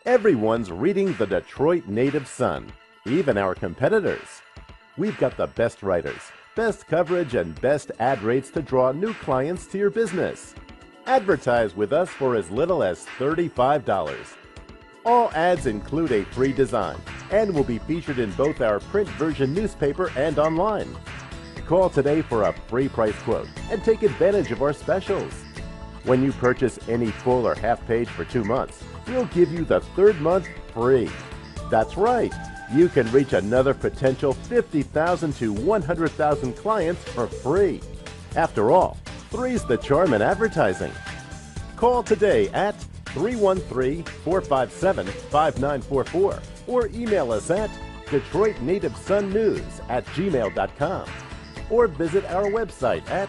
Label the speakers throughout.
Speaker 1: Everyone's reading the Detroit Native Sun, even our competitors. We've got the best writers, best coverage, and best ad rates to draw new clients to your business. Advertise with us for as little as $35. All ads include a free design and will be featured in both our print version newspaper and online. Call today for a free price quote and take advantage of our specials. When you purchase any full or half page for 2 months, we'll give you the third month free. That's right, you can reach another potential 50,000 to 100,000 clients for free. After all, three's the charm in advertising. Call today at 313-457-5944 or email us at DetroitNativeSunNews@gmail.com or visit our website at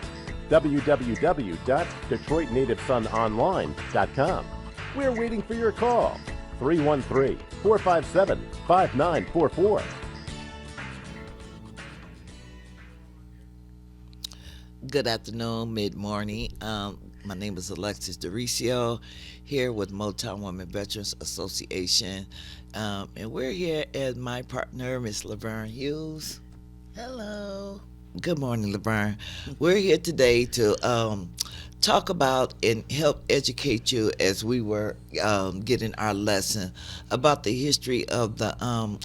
Speaker 1: www.DetroitNativeSunOnline.com. We're waiting for your call. 313-457-5944.
Speaker 2: Good afternoon, mid-morning. My name is Alexis Dericio, here with Motown Women Veterans Association. And we're here as my partner, Miss Laverne Hughes.
Speaker 3: Hello.
Speaker 2: Good morning, Laverne. We're here today to talk about and help educate you as we were getting our lesson about the history of the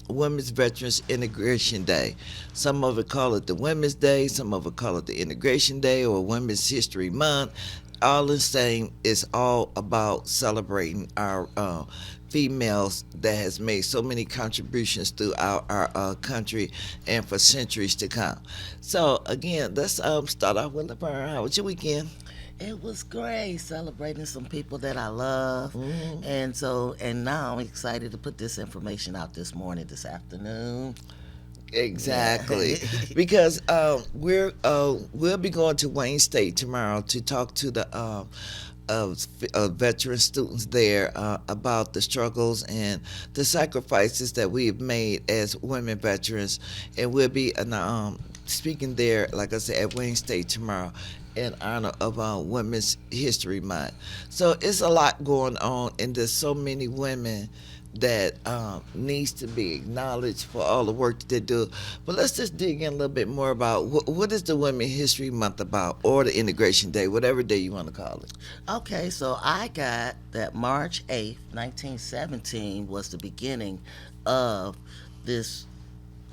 Speaker 2: Women's Veterans Integration Day. Some of it call it the Women's Day, some of it call it the Integration Day or Women's History Month. All the same, it's all about celebrating our females that has made so many contributions throughout our country and for centuries to come. So again, let's start off with Laverne. How was your weekend?
Speaker 3: It was great celebrating some people that I love. And now I'm excited to put this information out this afternoon.
Speaker 2: Exactly, because we'll be going to Wayne State tomorrow to talk to the veteran students there about the struggles and the sacrifices that we have made as women veterans, and we'll be speaking there, like I said, at Wayne State tomorrow in honor of Women's History Month. So it's a lot going on, and there's so many women that needs to be acknowledged for all the work that they do. But let's just dig in a little bit more about what is the Women's History Month about, or the Integration Day, whatever day you want to call it.
Speaker 3: Okay, so I got that March 8th, 1917 was the beginning of this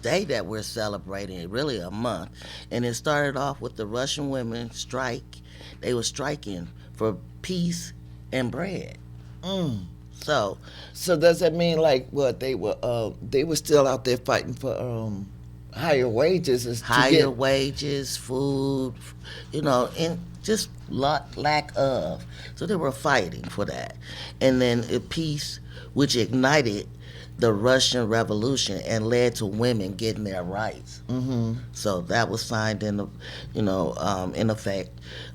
Speaker 3: day that we're celebrating, really a month. And it started off with the Russian women strike. They were striking for peace and bread. So
Speaker 2: does that mean like what they were still out there fighting for higher wages?
Speaker 3: Higher wages, food, and just lack of. So they were fighting for that. And then peace, which ignited the Russian Revolution and led to women getting their rights. So that was signed in effect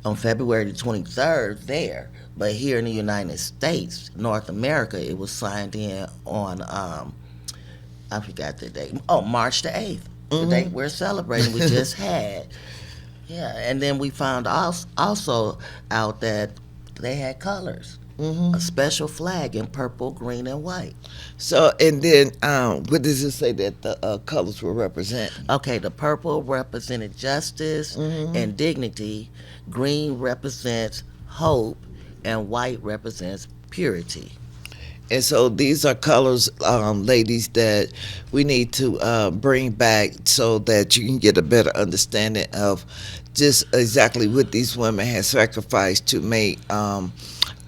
Speaker 3: on February the 23rd there. But here in the United States, North America, it was signed in on I forgot the date. Oh, March the 8th. The date we're celebrating. We just had. Yeah, and then we found also out that they had colors. A special flag in purple, green, and white.
Speaker 2: So, and then what does it say that the colors will represent?
Speaker 3: Okay, the purple represented justice and dignity. Green represents hope, and white represents purity.
Speaker 2: And so these are colors, ladies, that we need to bring back so that you can get a better understanding of just exactly what these women have sacrificed to make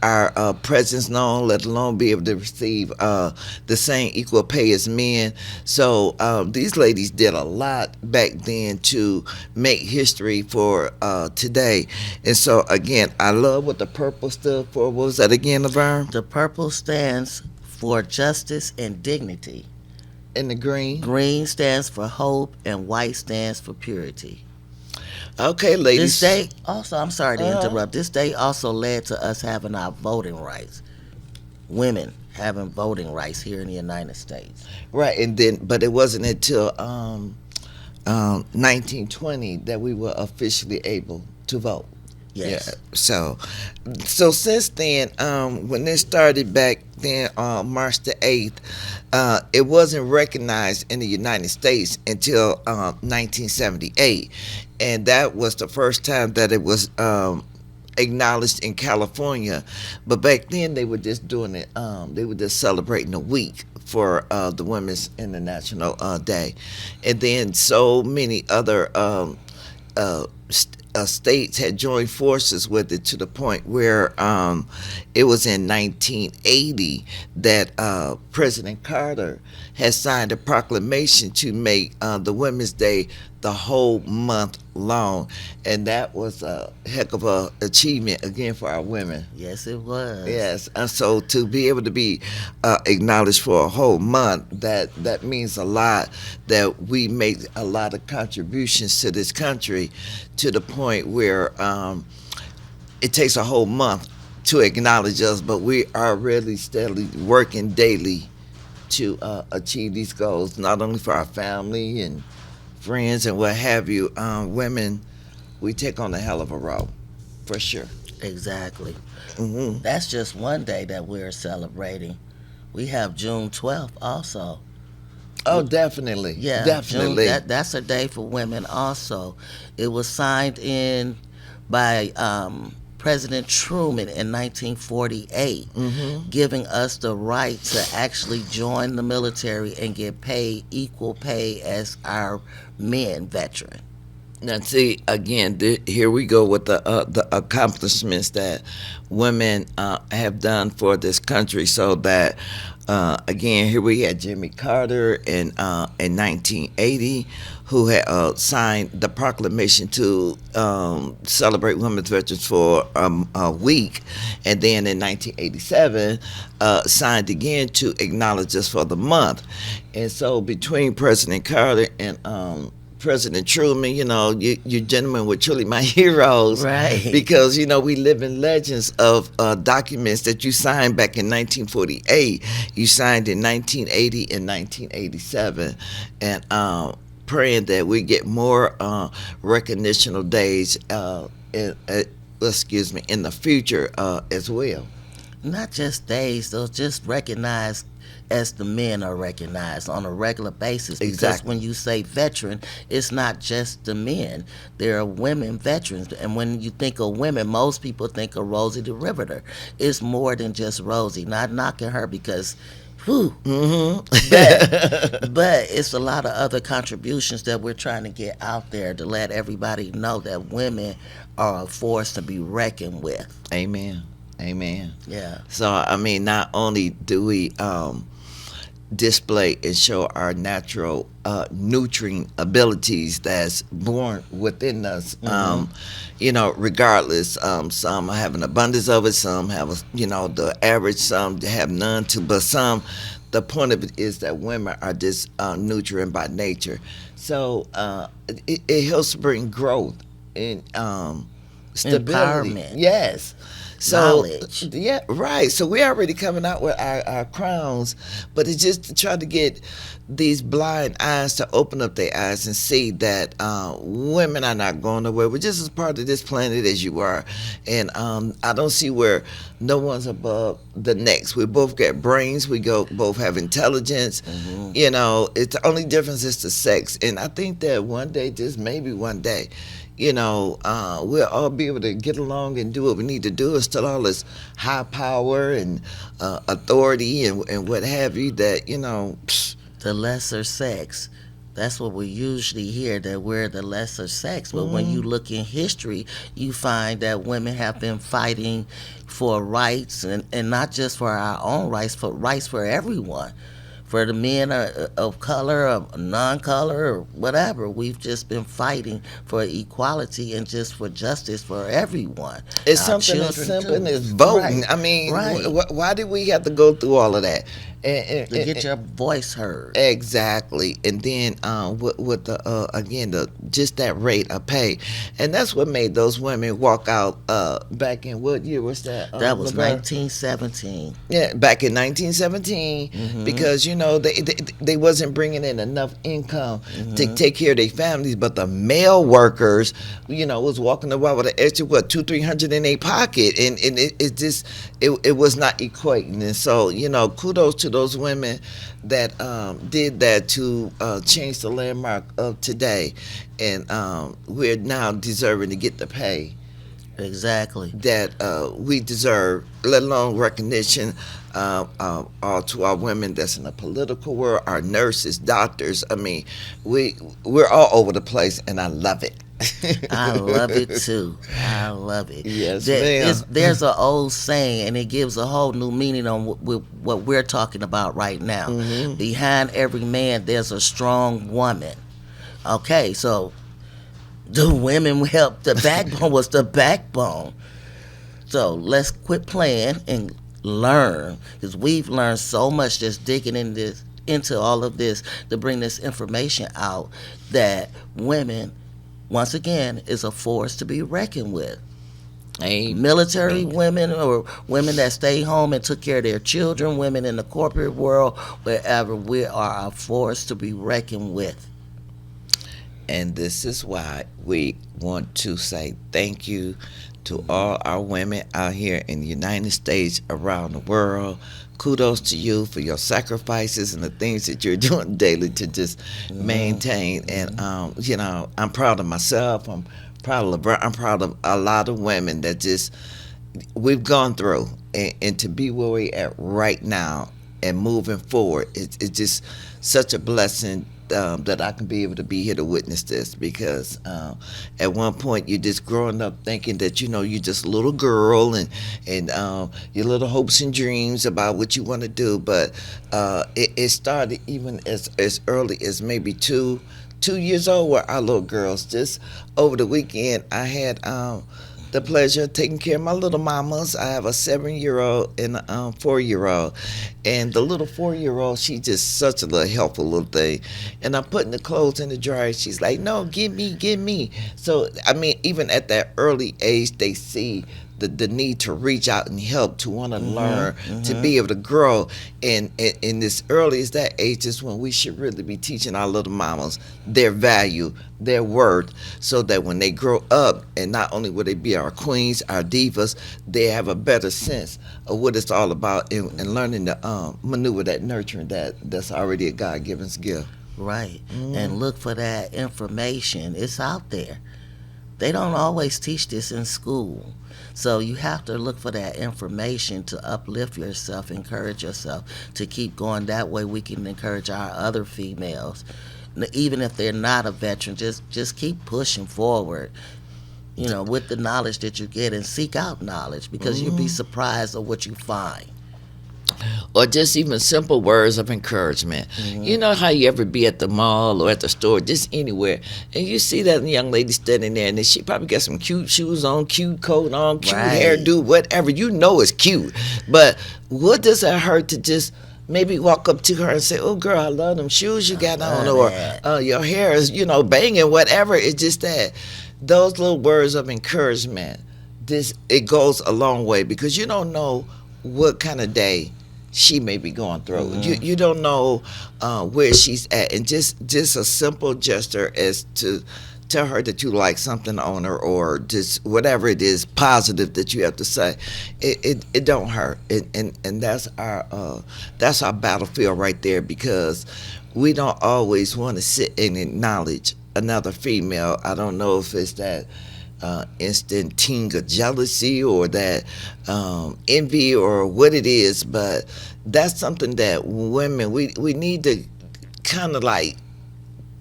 Speaker 2: our presence known, let alone be able to receive the same equal pay as men. So these ladies did a lot back then to make history for today. And so again, I love what the purple stood for. What was that again, Laverne?
Speaker 3: The purple stands for justice and dignity.
Speaker 2: And the green?
Speaker 3: Green stands for hope, and white stands for purity.
Speaker 2: Okay, ladies.
Speaker 3: This day also, I'm sorry to interrupt, this day also led to us having our voting rights. Women having voting rights here in the United States.
Speaker 2: Right, and then, but it wasn't until 1920 that we were officially able to vote.
Speaker 3: Yes.
Speaker 2: Yeah. So since then, when it started back then, March the 8th, it wasn't recognized in the United States until 1978. And that was the first time that it was acknowledged in California. But back then, they were just doing it, they were just celebrating a week for the Women's International Day. And then so many other states had joined forces with it to the point where it was in 1980 that President Carter had signed a proclamation to make the Women's Day the whole month long, and that was a heck of a achievement again for our women.
Speaker 3: Yes, it was.
Speaker 2: Yes, and so to be able to be acknowledged for a whole month, that means a lot. That we make a lot of contributions to this country, to the point where it takes a whole month to acknowledge us, but we are really steadily working daily to achieve these goals, not only for our family and friends and what have you. Women, we take on a hell of a role, for sure.
Speaker 3: Exactly.
Speaker 2: Hmm.
Speaker 3: That's just one day that we're celebrating. We have June 12th also.
Speaker 2: Oh, definitely.
Speaker 3: Yeah,
Speaker 2: Definitely.
Speaker 3: That's a day for women also. It was signed in by President Truman in 1948, giving us the right to actually join the military and get paid equal pay as our men veteran.
Speaker 2: Now, see, again, here we go with the accomplishments that women have done for this country. So that, again, here we had Jimmy Carter in 1980, who had signed the proclamation to celebrate women's veterans for a week, and then in 1987 signed again to acknowledge us for the month. And so between President Carter and President Truman, you gentlemen were truly my heroes.
Speaker 3: Right.
Speaker 2: Because, we live in legends of documents that you signed back in 1948. You signed in 1980 and 1987. And praying that we get more recognitional days in the future as well.
Speaker 3: Not just days, they'll just recognize as the men are recognized on a regular basis. Because
Speaker 2: Exactly.
Speaker 3: when you say veteran, it's not just the men. There are women veterans. And when you think of women, most people think of Rosie the Riveter. It's more than just Rosie. Not knocking her because, whew. But it's a lot of other contributions that we're trying to get out there to let everybody know that women are a force to be reckoned with.
Speaker 2: Amen. Amen.
Speaker 3: Yeah.
Speaker 2: So, I mean, not only do we display and show our natural nutrient abilities that's born within us, regardless. Some have an abundance of it, some have, the average, some have none too, but some, the point of it is that women are just nutrient by nature. So it helps bring growth and stability.
Speaker 3: Empowerment.
Speaker 2: Yes. So,
Speaker 3: Knowledge.
Speaker 2: yeah, right. So we're already coming out with our crowns, but it's just to try to get these blind eyes to open up their eyes and see that women are not going nowhere. We're just as part of this planet as you are. And I don't see where no one's above the next. We both get brains. We both have intelligence. It's the only difference is the sex. And I think that one day, just maybe one day, we'll all be able to get along and do what we need to do. It's still all this high power and authority and what have you that,
Speaker 3: The lesser sex. That's what we usually hear, that we're the lesser sex. But when you look in history, you find that women have been fighting for rights, and not just for our own rights, but rights for everyone. For the men of color, of non-color, or whatever, we've just been fighting for equality and just for justice for everyone.
Speaker 2: It's
Speaker 3: Our
Speaker 2: something as
Speaker 3: children,
Speaker 2: simple
Speaker 3: too.
Speaker 2: as voting.
Speaker 3: Right.
Speaker 2: I mean,
Speaker 3: Right.
Speaker 2: why did we have to go through all of that?
Speaker 3: to get your voice heard.
Speaker 2: Exactly, and then with the again the just that rate of pay, and that's what made those women walk out back in what year was that?
Speaker 3: That was
Speaker 2: Laverne?
Speaker 3: 1917.
Speaker 2: Yeah, back in 1917, because they wasn't bringing in enough income to take care of their families, but the male workers, was walking around with an extra 200-300 in their pocket, and it just it was not equating, and so kudos to those women that did that to change the landmark of today, and we're now deserving to get the pay
Speaker 3: Exactly.
Speaker 2: that we deserve, let alone recognition all to our women that's in the political world, our nurses, doctors. I mean, we're all over the place, and I love it.
Speaker 3: I love it too. I love it.
Speaker 2: Yes, ma'am.
Speaker 3: There's an old saying, and it gives a whole new meaning on what we're talking about right now. Behind every man, there's a strong woman. Okay, so the women helped. The backbone was the backbone. So let's quit playing and learn, because we've learned so much just digging into all of this to bring this information out, that women, once again, is a force to be reckoned with. Military women, or women that stay home and took care of their children, women in the corporate world, wherever, we are a force to be reckoned with.
Speaker 2: And this is why we want to say thank you to all our women out here in the United States, around the world. Kudos to you for your sacrifices and the things that you're doing daily to just maintain. And, I'm proud of myself. I'm proud of LeBron. I'm proud of a lot of women that just, we've gone through. And to be where we're at right now and moving forward, it's just such a blessing that I can be able to be here to witness this, because at one point you're just growing up thinking that you're just a little girl and your little hopes and dreams about what you want to do, but it started even as early as maybe 2 years old, where our little girls, just over the weekend I had the pleasure of taking care of my little mamas. I have a 7-year-old and a 4-year-old. And the little 4-year-old, she's just such a little helpful little thing. And I'm putting the clothes in the dryer. She's like, no, give me. So, I mean, even at that early age, they see the need to reach out and help, to want to learn, to be able to grow. And in this early as that age is when we should really be teaching our little mamas their value, their worth, so that when they grow up, and not only will they be our queens, our divas, they have a better sense of what it's all about, and learning to maneuver that nurturing that's already a God-given skill.
Speaker 3: Right. And look for that information. It's out there. They don't always teach this in school. So you have to look for that information to uplift yourself, encourage yourself to keep going. That way we can encourage our other females. Even if they're not a veteran, just keep pushing forward, with the knowledge that you get, and seek out knowledge, because you'll be surprised at what you find.
Speaker 2: Or just even simple words of encouragement. You know how you ever be at the mall or at the store, just anywhere, and you see that young lady standing there, and she probably got some cute shoes on, cute coat on, cute hairdo, whatever. It's cute. But what does it hurt to just maybe walk up to her and say, oh, girl, I love them shoes you got on, or your hair is, banging, whatever. It's just that. Those little words of encouragement, it goes a long way, because you don't know what kind of day she may be going through. You don't know where she's at, and just a simple gesture as to tell her that you like something on her, or just whatever it is positive that you have to say, it don't hurt, and that's our battlefield right there, because we don't always want to sit and acknowledge another female. I don't know if it's that instant ting of jealousy, or that envy, or what it is, but that's something that women, we need to kind of like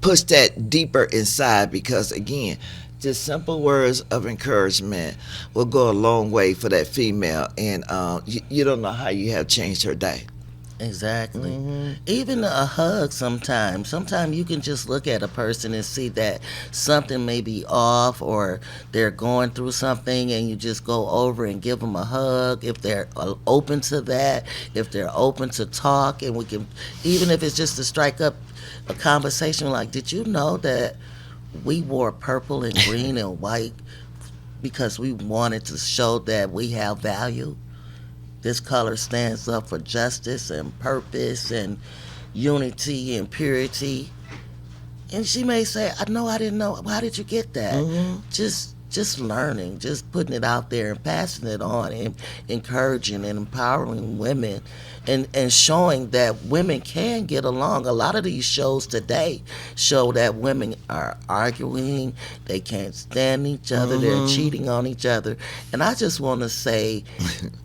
Speaker 2: push that deeper inside, because again, just simple words of encouragement will go a long way for that female, and you don't know how you have changed her day.
Speaker 3: Exactly. Even a hug sometimes. Sometimes you can just look at a person and see that something may be off or they're going through something and you just go over and give them a hug if they're open to that, if they're open to talk and we can, even if it's just to strike up a conversation like, did you know that we wore purple and green and white because we wanted to show that we have value? This color stands up for justice and purpose and unity and purity. And she may say, "I know, I didn't know. How did you get that?" Just learning, just putting it out there and passing it on and encouraging and empowering women and showing that women can get along. A lot of these shows today show that women are arguing, they can't stand each other, they're cheating on each other. And I just want to say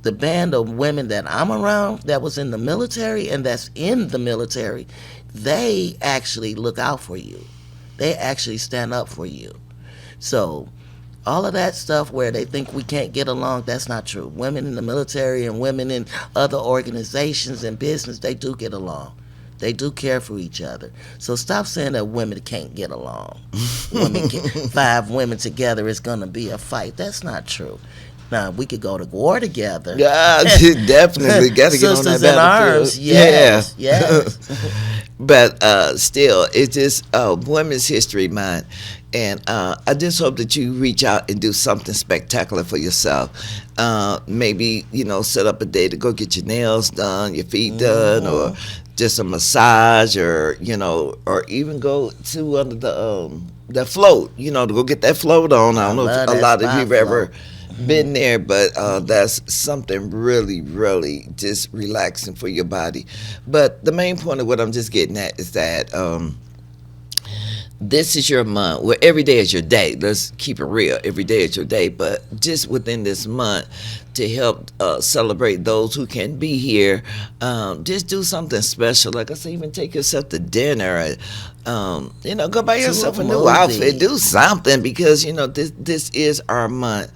Speaker 3: the band of women that I'm around that was in the military and that's in the military, they actually look out for you. They actually stand up for you. So all of that stuff where they think we can't get along, that's not true. Women in the military and women in other organizations and business, they do get along. They do care for each other. So stop saying that women can't get along. Five women together is going to be a fight. That's not true. Now, we could go to war together.
Speaker 2: Yeah, definitely got to get on that
Speaker 3: Sisters in arms, yes,
Speaker 2: Yeah.
Speaker 3: yes.
Speaker 2: But still, it's just Women's History Month. And I just hope that you reach out and do something spectacular for yourself. Maybe, set up a day to go get your nails done, your feet done, or just a massage, or, or even go to under the float, to go get that float on. I don't know if a lot of you have ever been there, but that's something really, really just relaxing for your body. But the main point of what I'm just getting at is that this is your month. Well, every day is your day. Let's keep it real. Every day is your day. But just within this month, to help celebrate those who can be here, just do something special. Like I said, even take yourself to dinner. Go buy yourself a new outfit. Do something because this is our month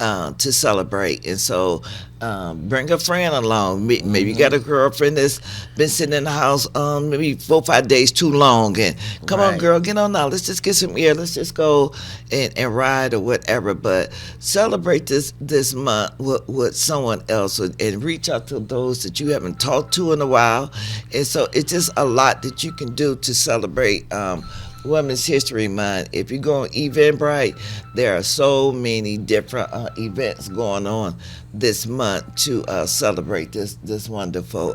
Speaker 2: to celebrate. And so bring a friend along. Maybe you got a girlfriend that's been sitting in the house maybe 4 or 5 days too long, and come on, girl, get on now, let's just get some air, let's just go and ride or whatever. But celebrate this month with someone else, and reach out to those that you haven't talked to in a while. And so it's just a lot that you can do to celebrate Women's History Month. If you go on Eventbrite, there are so many different events going on this month to celebrate this wonderful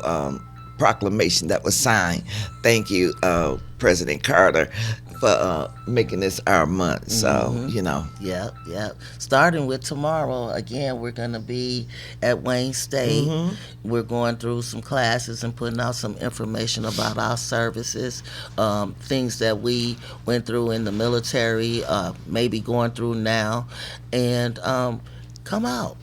Speaker 2: proclamation that was signed. Thank you, President Carter, for making this our month. So,
Speaker 3: Yep. Starting with tomorrow, again, we're going to be at Wayne State. We're going through some classes and putting out some information about our services, things that we went through in the military, maybe going through now. And come out.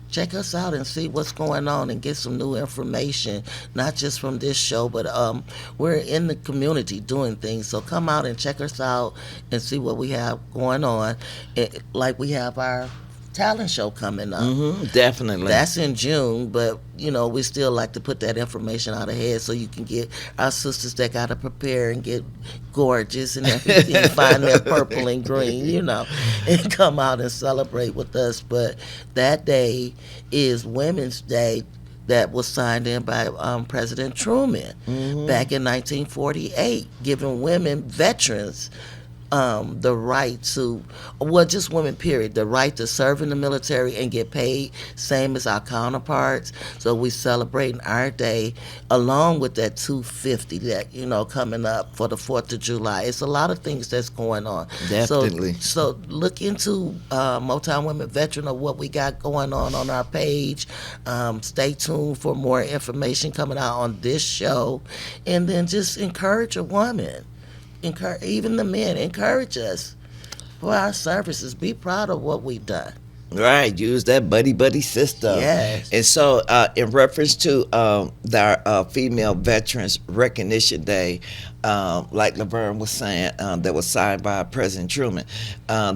Speaker 3: Check us out and see what's going on and get some new information, not just from this show, but we're in the community doing things. So come out and check us out and see what we have going on. Like we have our talent show coming up.
Speaker 2: Definitely.
Speaker 3: That's in June, but we still like to put that information out ahead so you can get our sisters that got to prepare and get gorgeous and everything, find their purple and green, and come out and celebrate with us. But that day is Women's Day that was signed in by President Truman back in 1948, giving women, veterans, the right to, just women, period, the right to serve in the military and get paid, same as our counterparts. So we celebrating our day along with that 250 that, coming up for the 4th of July. It's a lot of things that's going on.
Speaker 2: Definitely.
Speaker 3: So look into Motown Women Veteran of what we got going on our page. Stay tuned for more information coming out on this show. And then just encourage a woman. Even the men, encourage us for our services. Be proud of what we've done.
Speaker 2: Right, use that buddy buddy system.
Speaker 3: Yes.
Speaker 2: And so, in reference to our Female Veterans Recognition Day, like Laverne was saying, that was signed by President Truman.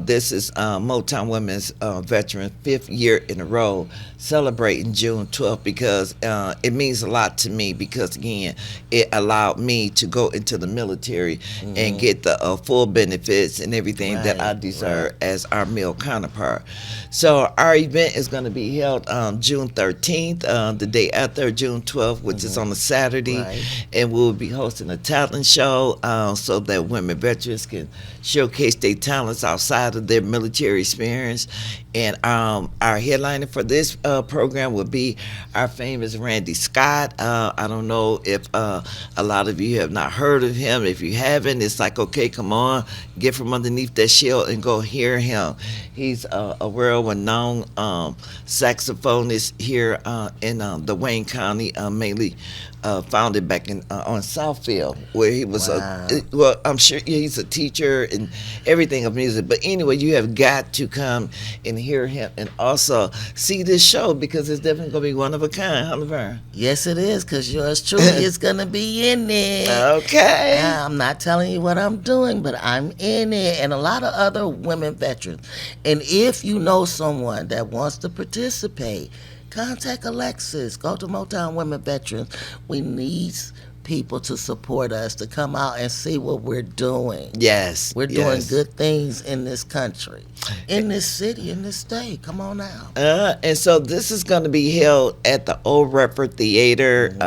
Speaker 2: This is Motown Women's Veteran 5th year in a row celebrating June 12th because it means a lot to me because, again, it allowed me to go into the military and get the full benefits and everything that I
Speaker 3: Right,
Speaker 2: deserve as our male counterpart. So our event is going to be held June 13th, the day after June 12th, which is on a Saturday,
Speaker 3: Right.
Speaker 2: and we'll be hosting a talent show so that women veterans can showcase their talents outside of their military experience. And our headliner for this program will be our famous Randy Scott. I don't know if a lot of you have not heard of him. If you haven't, it's like, okay, come on, get from underneath that shield and go hear him. He's a world-renowned saxophonist here in the Wayne County, mainly founded back in on Southfield, where he was
Speaker 3: Wow.
Speaker 2: well, I'm sure he's a teacher and everything of music. But anyway, you have got to come and hear him and also see this show because it's definitely going to be one of a kind, huh, Laverne?
Speaker 3: Yes, it is, because yours truly is going to be in it.
Speaker 2: Okay.
Speaker 3: Now, I'm not telling you what I'm doing, but I'm in it, and a lot of other women veterans. And if you know someone that wants to participate, contact Alexis. Go to Motown Women Veterans. We need people to support us, to come out and see what we're doing.
Speaker 2: Yes.
Speaker 3: We're doing
Speaker 2: yes.
Speaker 3: good things in this country, in this city, in this state. Come on now.
Speaker 2: And so this is going to be held at the Old Redford Theater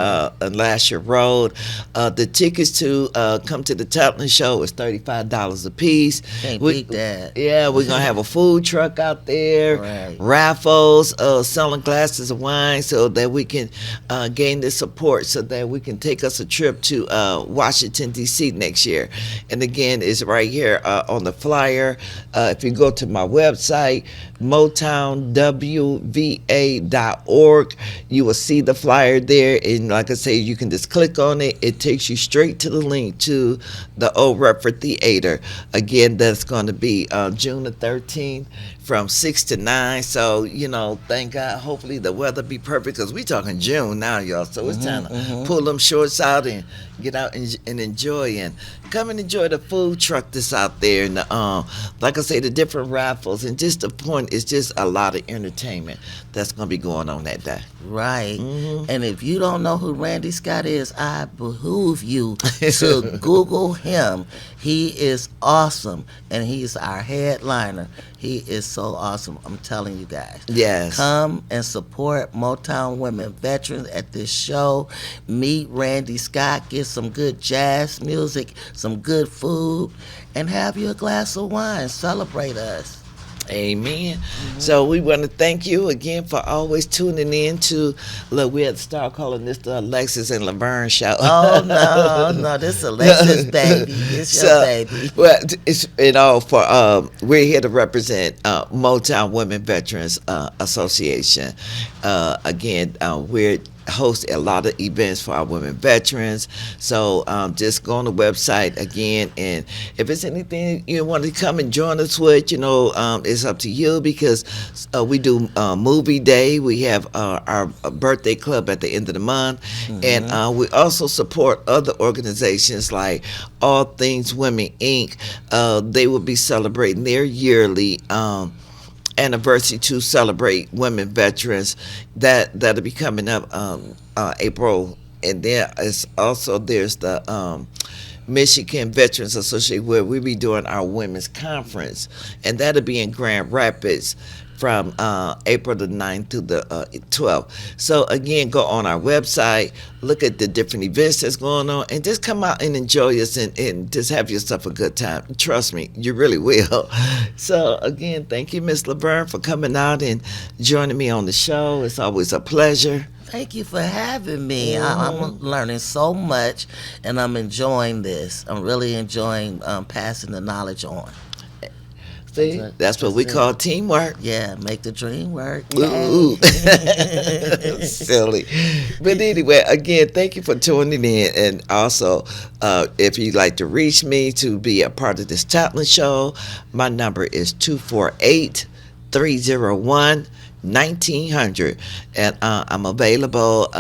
Speaker 2: on Lasher Road. The tickets to come to the talent show is $35 a piece.
Speaker 3: Can't
Speaker 2: We-
Speaker 3: beat that.
Speaker 2: Yeah, we're going to have a food truck out there,
Speaker 3: Right.
Speaker 2: raffles, selling glasses of wine so that we can gain the support so that we can take us a trip to Washington, D.C. next year. And again, it's right here on the flyer. If you go to my website, motownwva.org, you will see the flyer there. And like I say, you can just click on it. It takes you straight to the link to the Old Redford Theater. Again, that's going to be June the 13th from 6 to 9. So, thank God, hopefully the weather be perfect because we talking June now, y'all. So it's time to pull them shorts out and get out and enjoy and come and enjoy the food truck that's out there. And like I say, the different raffles. And just the point is just a lot of entertainment that's going to be going on that day.
Speaker 3: Right. And if you don't know who Randy Scott is, I behoove you to Google him. He is awesome, and he's our headliner. He is so awesome. I'm telling you guys.
Speaker 2: Yes.
Speaker 3: Come and support Motown Women Veterans at this show. Meet Randy Scott. Get some good jazz music, some good food, and have you a glass of wine. Celebrate us.
Speaker 2: Amen. So we want to thank you again for always tuning in to, look, we had to start calling this the Alexis and Laverne show.
Speaker 3: Oh, no, this is Alexis, baby. It's your baby.
Speaker 2: Well, it's for we're here to represent Motown Women Veterans Association. Again, we're host a lot of events for our women veterans. So just go on the website again, and if it's anything you want to come and join us with, it's up to you because we do movie day. We have our birthday club at the end of the month, and we also support other organizations like All Things Women Inc. They will be celebrating their yearly anniversary to celebrate women veterans that'll be coming up April, and then there's the Michigan Veterans Association where we'll be doing our women's conference, and that'll be in Grand Rapids from April the 9th to the 12th. So again, go on our website, look at the different events that's going on, and just come out and enjoy us and just have yourself a good time. Trust me, you really will. So again, thank you, Miss Laverne, for coming out and joining me on the show. It's always a pleasure.
Speaker 3: Thank you for having me. I'm learning so much, and I'm enjoying this. I'm really enjoying passing the knowledge on.
Speaker 2: See, that's what we call teamwork.
Speaker 3: Yeah, make the dream work.
Speaker 2: Ooh. Silly. But anyway, again, thank you for tuning in. And also, if you'd like to reach me to be a part of this talent show, my number is 248 301-1900. And I'm available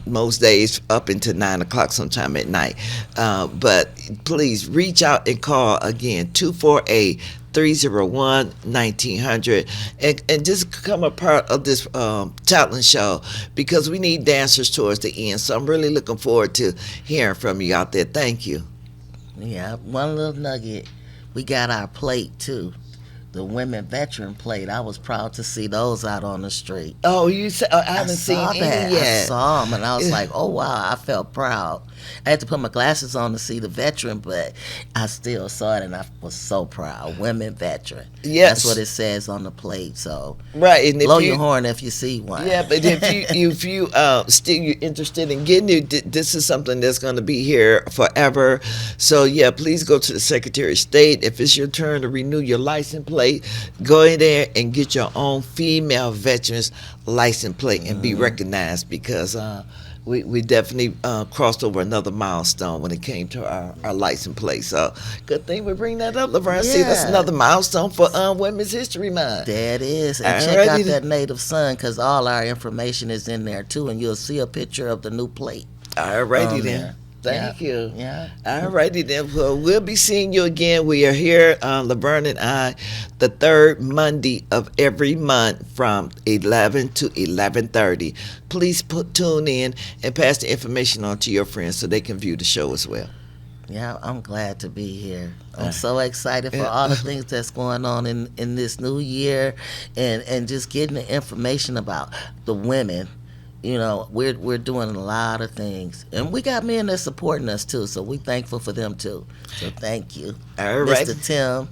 Speaker 2: most days up until 9 o'clock sometime at night. But please reach out and call again, 248-301-1900, and just become a part of this talent show, because we need dancers towards the end. So I'm really looking forward to hearing from you out there. Thank you.
Speaker 3: Yeah, one little nugget. We got our plate too. The women veteran plate. I was proud to see those out on the street.
Speaker 2: Oh, you said I haven't seen any yet.
Speaker 3: I saw them and I was like, oh wow, I felt proud. I had to put my glasses on to see the veteran, but I still saw it and I was so proud. Women veteran.
Speaker 2: Yes.
Speaker 3: That's what it says on the plate. So
Speaker 2: right, and
Speaker 3: blow your horn if you see one.
Speaker 2: Yeah, but if you still you're interested in getting it, this is something that's going to be here forever. So yeah, please go to the Secretary of State. If it's your turn to renew your license plate, go in there and get your own female veterans license plate and be recognized, because we definitely crossed over another milestone when it came to our license plate. So good thing we bring that up, Laverne. See, that's another milestone for Women's History Month.
Speaker 3: There it is. And check out that Native Son, because all our information is in there too, and you'll see a picture of the new plate.
Speaker 2: All righty then. Thank you.
Speaker 3: Yeah.
Speaker 2: All righty then. Well, we'll be seeing you again. We are here, Laverne and I, the third Monday of every month from 11 to 11:30. Please tune in and pass the information on to your friends so they can view the show as well.
Speaker 3: Yeah, I'm glad to be here. I'm so excited for all the things that's going on in this new year, and just getting the information about the women. You know, we're doing a lot of things, and we got men that's supporting us too, so we thankful for them too. So thank you,
Speaker 2: all right,
Speaker 3: Mr. Tim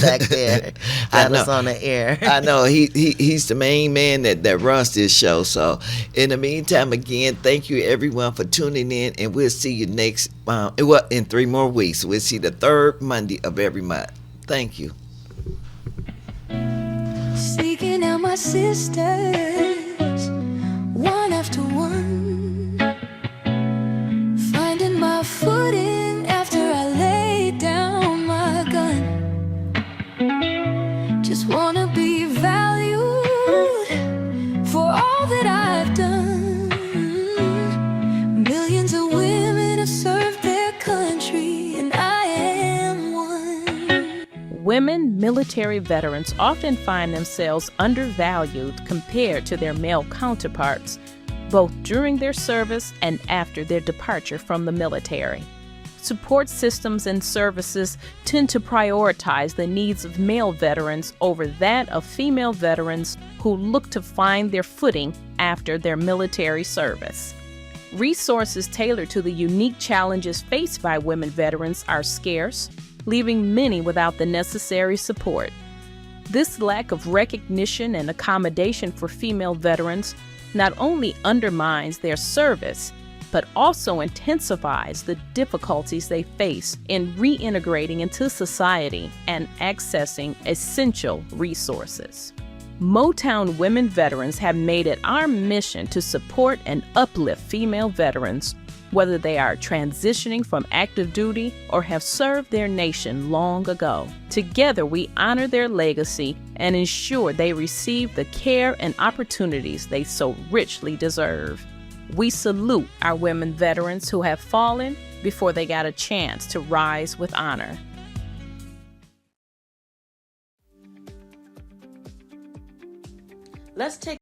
Speaker 3: back there, got us on the air.
Speaker 2: I know he's the main man that runs this show. So in the meantime, again, thank you everyone for tuning in, and we'll see you next in 3 more weeks. We'll see the third Monday of every month. Thank you.
Speaker 4: Seeking out my sisters, one after one, finding my footing after I laid down my gun. Just wanna be valued for all that I've done. Millions of women have served their country, and I am one.
Speaker 5: Women military veterans often find themselves undervalued compared to their male counterparts, both during their service and after their departure from the military. Support systems and services tend to prioritize the needs of male veterans over that of female veterans who look to find their footing after their military service. Resources tailored to the unique challenges faced by women veterans are scarce, leaving many without the necessary support. This lack of recognition and accommodation for female veterans not only undermines their service, but also intensifies the difficulties they face in reintegrating into society and accessing essential resources. Motown Women Veterans have made it our mission to support and uplift female veterans, whether they are transitioning from active duty or have served their nation long ago. Together, we honor their legacy and ensure they receive the care and opportunities they so richly deserve. We salute our women veterans who have fallen before they got a chance to rise with honor. Let's take